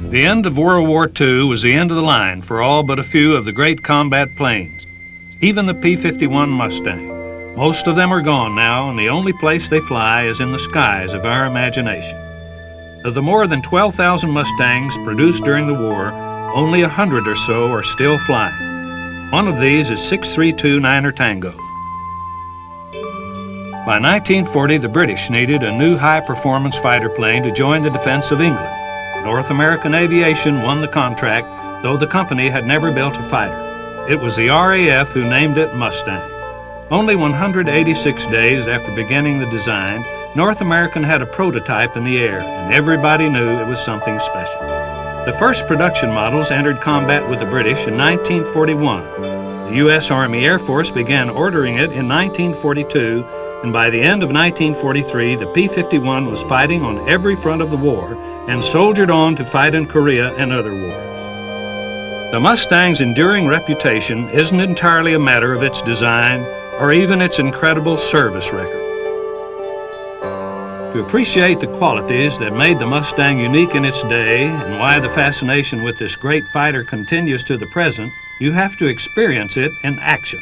The end of World War II was the end of the line for all but a few of the great combat planes, even the P-51 Mustang. Most of them are gone now, and the only place they fly is in the skies of our imagination. Of the more than 12,000 Mustangs produced during the war, only 100 or so are still flying. One of these is 632 Niner Tango. By 1940, the British needed a new high-performance fighter plane to join the defense of England. North American Aviation won the contract, though the company had never built a fighter. It was the RAF who named it Mustang. Only 186 days after beginning the design, North American had a prototype in the air, and everybody knew it was something special. The first production models entered combat with the British in 1941. The U.S. Army Air Force began ordering it in 1942, and by the end of 1943, the P-51 was fighting on every front of the war and soldiered on to fight in Korea and other wars. The Mustang's enduring reputation isn't entirely a matter of its design or even its incredible service record. To appreciate the qualities that made the Mustang unique in its day and why the fascination with this great fighter continues to the present, you have to experience it in action.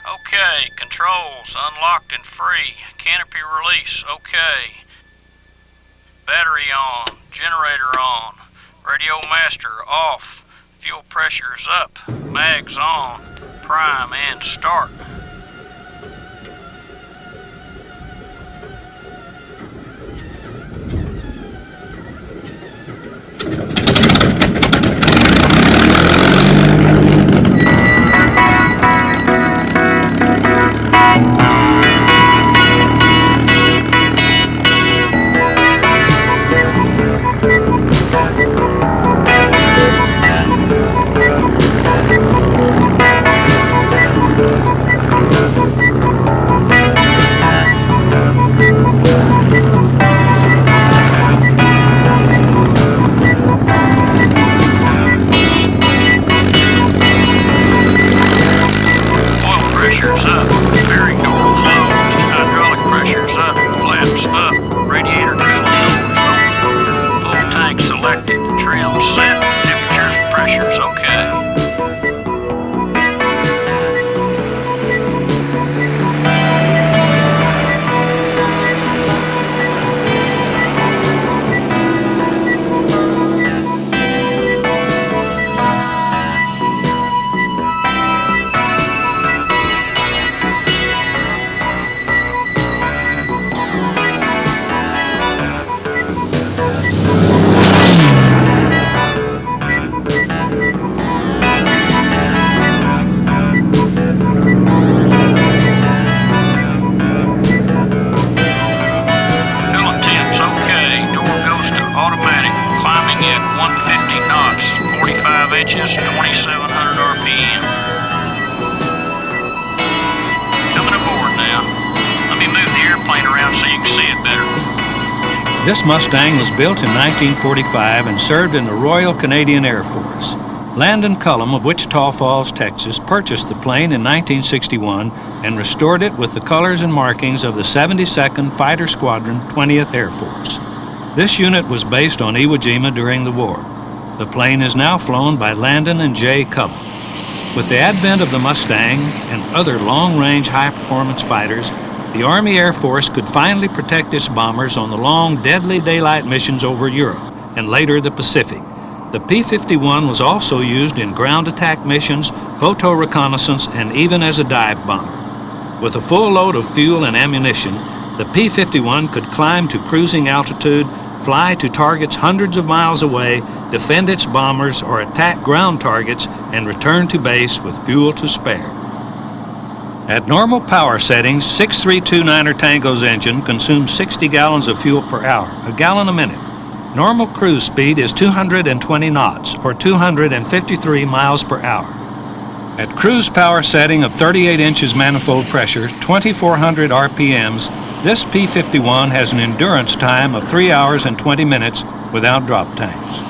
Okay, controls unlocked and free. Canopy release, okay. Battery on, generator on, radio master off, fuel pressure's up, mags on, prime and start. Inches, 2,700 RPM. Coming aboard now. Let me move the airplane around so you can see it better. This Mustang was built in 1945 and served in the Royal Canadian Air Force. Landon Cullum of Wichita Falls, Texas, purchased the plane in 1961 and restored it with the colors and markings of the 72nd Fighter Squadron, 20th Air Force. This unit was based on Iwo Jima during the war. The plane is now flown by Landon and Jay Cullum. With the advent of the Mustang and other long-range high-performance fighters, the Army Air Force could finally protect its bombers on the long, deadly daylight missions over Europe and later the Pacific. The P-51 was also used in ground attack missions, photo reconnaissance, and even as a dive bomber. With a full load of fuel and ammunition, the P-51 could climb to cruising altitude, fly to targets hundreds of miles away, defend its bombers, or attack ground targets and return to base with fuel to spare. At normal power settings, 632 Niner Tango's engine consumes 60 gallons of fuel per hour, a gallon a minute. Normal cruise speed is 220 knots, or 253 miles per hour. At cruise power setting of 38 inches manifold pressure, 2,400 RPMs, this P-51 has an endurance time of 3 hours and 20 minutes without drop tanks.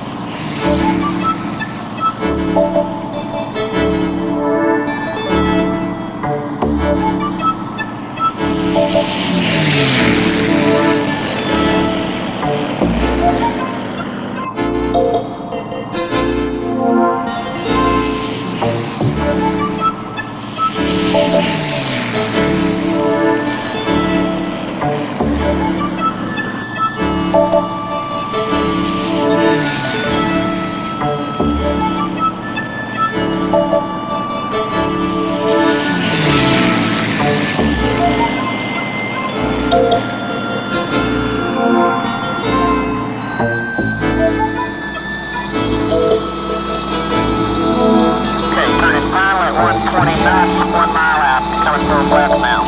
Okay, turning final at 120 knots, 1 mile out, coming full blast now.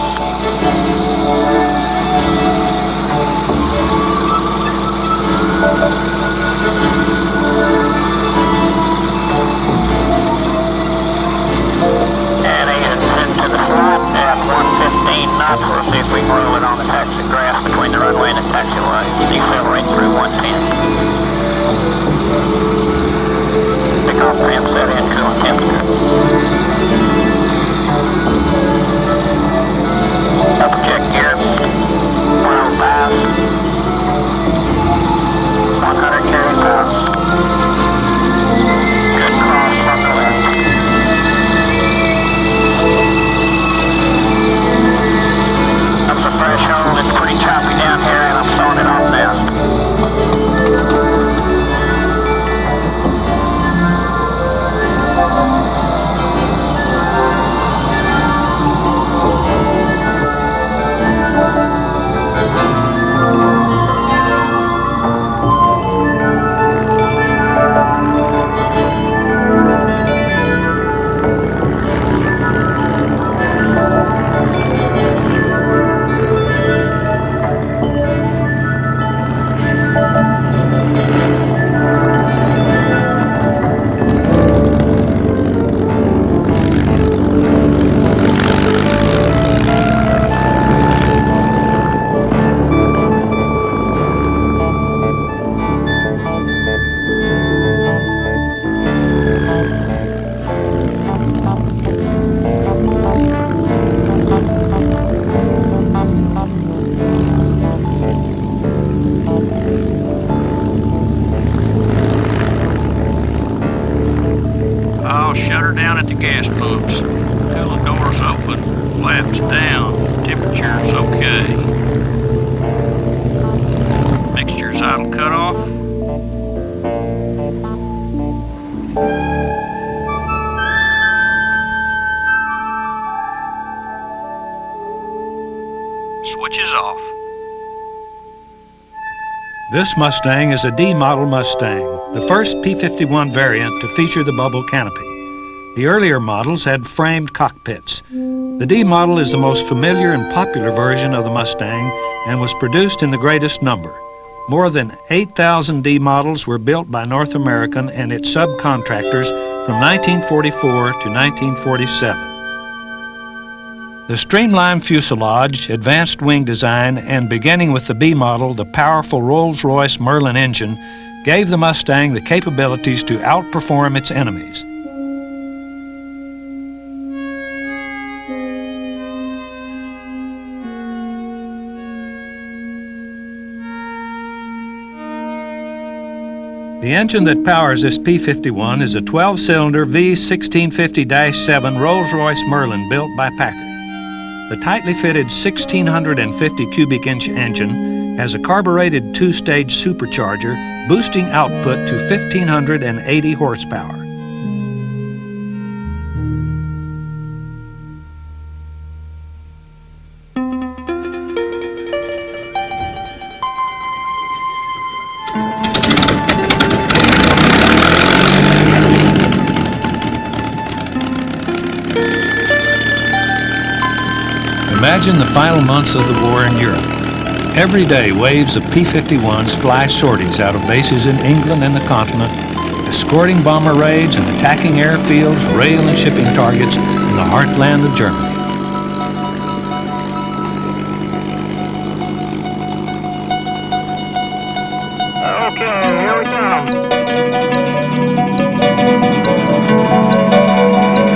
And he is heading to the slot at 115 knots. We'll see if we can roll it on the taxi grass between the runway and the taxiway. Decelerate through 110. Takeoff trim set in, coolant temps good. Double check gear. 105. 100 carry pounds. Good cross on the left. That's the threshold. It's pretty choppy down here, and I'm throwing it off now. Shut her down at the gas pumps. Coolant doors open. Flaps down. Temperature's okay. Mixture's idle cut off. Switch is off. This Mustang is a D model Mustang, the first P-51 variant to feature the bubble canopy. The earlier models had framed cockpits. The D model is the most familiar and popular version of the Mustang and was produced in the greatest number. More than 8,000 D models were built by North American and its subcontractors from 1944 to 1947. The streamlined fuselage, advanced wing design, and beginning with the B model, the powerful Rolls-Royce Merlin engine, gave the Mustang the capabilities to outperform its enemies. The engine that powers this P-51 is a 12-cylinder V1650-7 Rolls-Royce Merlin built by Packard. The tightly fitted 1,650 cubic inch engine has a carbureted two-stage supercharger boosting output to 1,580 horsepower. Imagine the final months of the war in Europe. Every day, waves of P-51s fly sorties out of bases in England and the continent, escorting bomber raids and attacking airfields, rail and shipping targets in the heartland of Germany. Okay, here we come.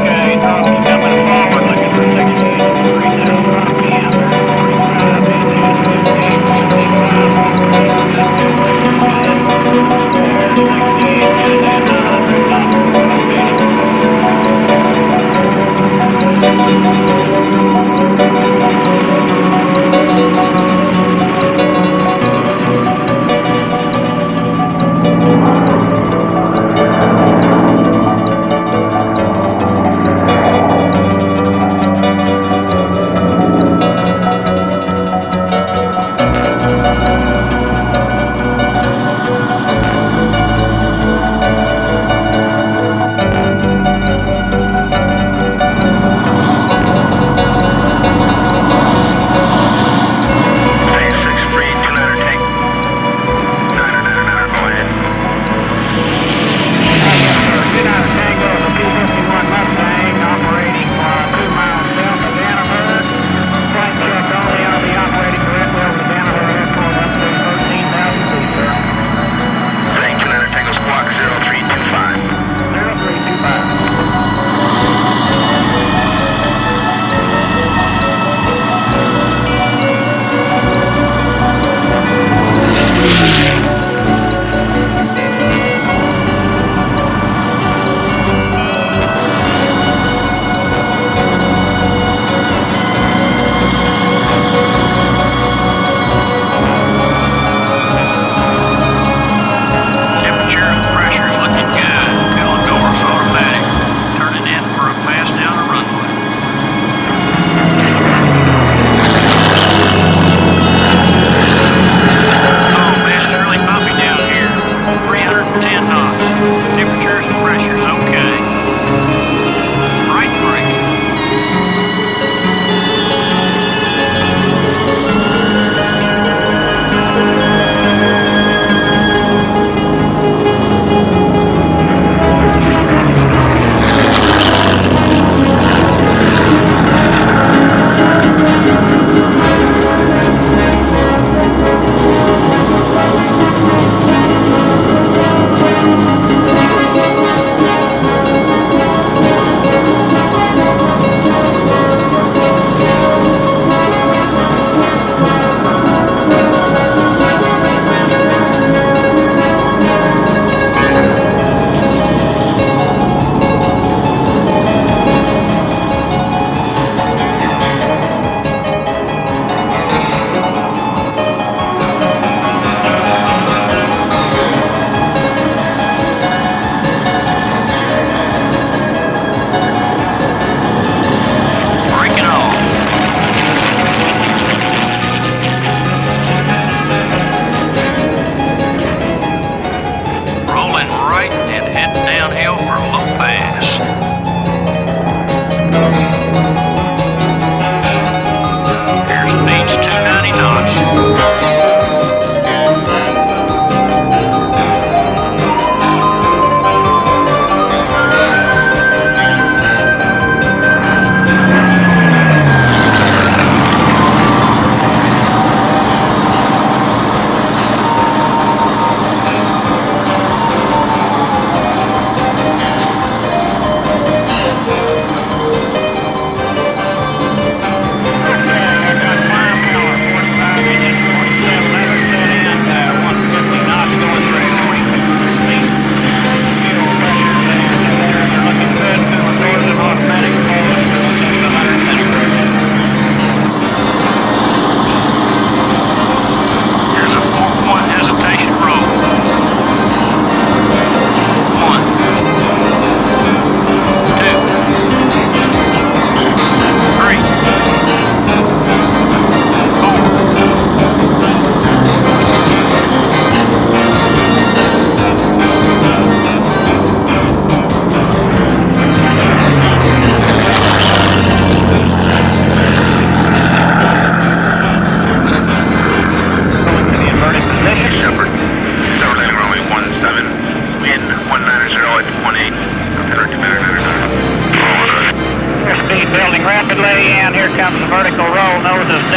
Okay, Tom's coming forward, looking for 16 degrees out of RPM. 45, 15, 16, 100.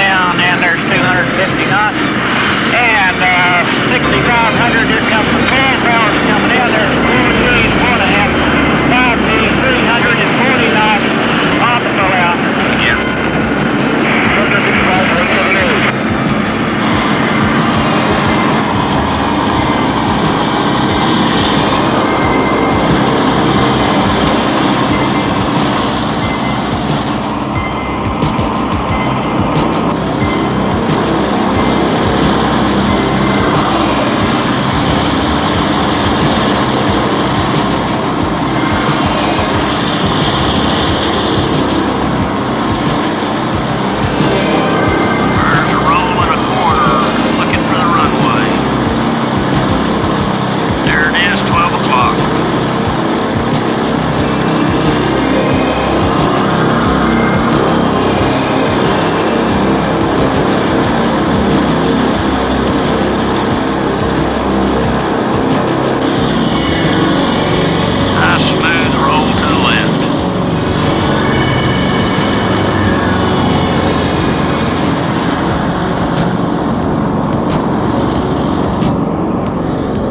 down, and there's 250 knots. And 6,500, here comes the car powers coming in. There's 4 G's, 1.5, 5 G's, 340 knots on the pull out. Yeah.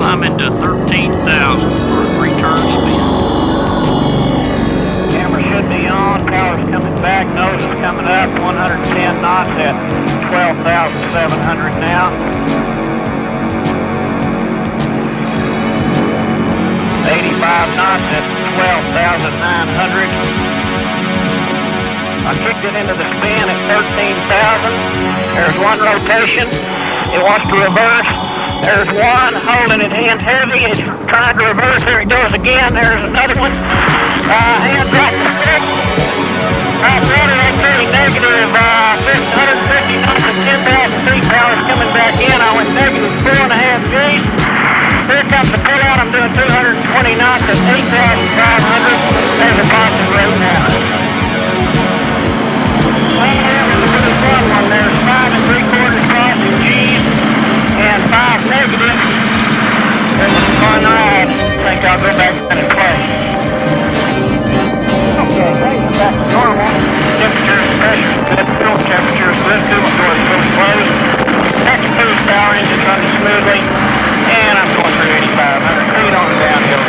I'm into 13,000 for a 3-turn spin. Camera should be on, power's coming back, nose is coming up, 110 knots at 12,700 now. 85 knots at 12,900. I kicked it into the spin at 13,000. There's one rotation. It wants to reverse. There's one holding it hand heavy. It's trying to reverse. There it goes again. There's another one. Hand right to stick. Right rudder at 30 negative 150 knots and 10,000 feet. Power's coming back in. I went negative 4.5 G's. Here comes the pull out. I'm doing 220 knots at 8,500. There's a positive rate now. Really fun one. There's 5 3/4 crossing G's and 5 negative. It was a fun ride. I think I'll go back and play. Okay, things are back to normal. Temperature and pressure is good. Fuel temperature is good. Coolant door is fully closed. Next boost power engine running smoothly. And I'm going through 8,500 feet on the downhill.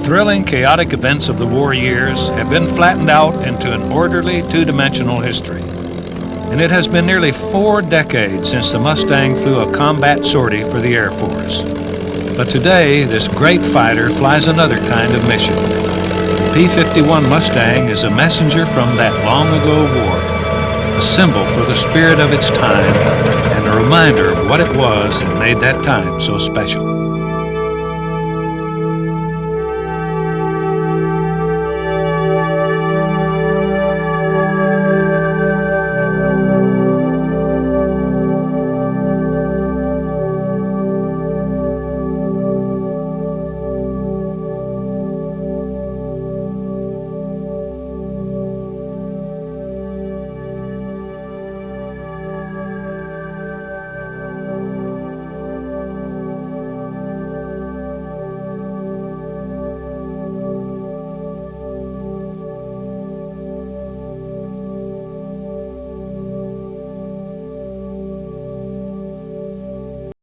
thrilling, chaotic events of the war years have been flattened out into an orderly, two-dimensional history. And it has been nearly 4 decades since the Mustang flew a combat sortie for the Air Force. But today, this great fighter flies another kind of mission. The P-51 Mustang is a messenger from that long-ago war, a symbol for the spirit of its time, and a reminder of what it was that made that time so special.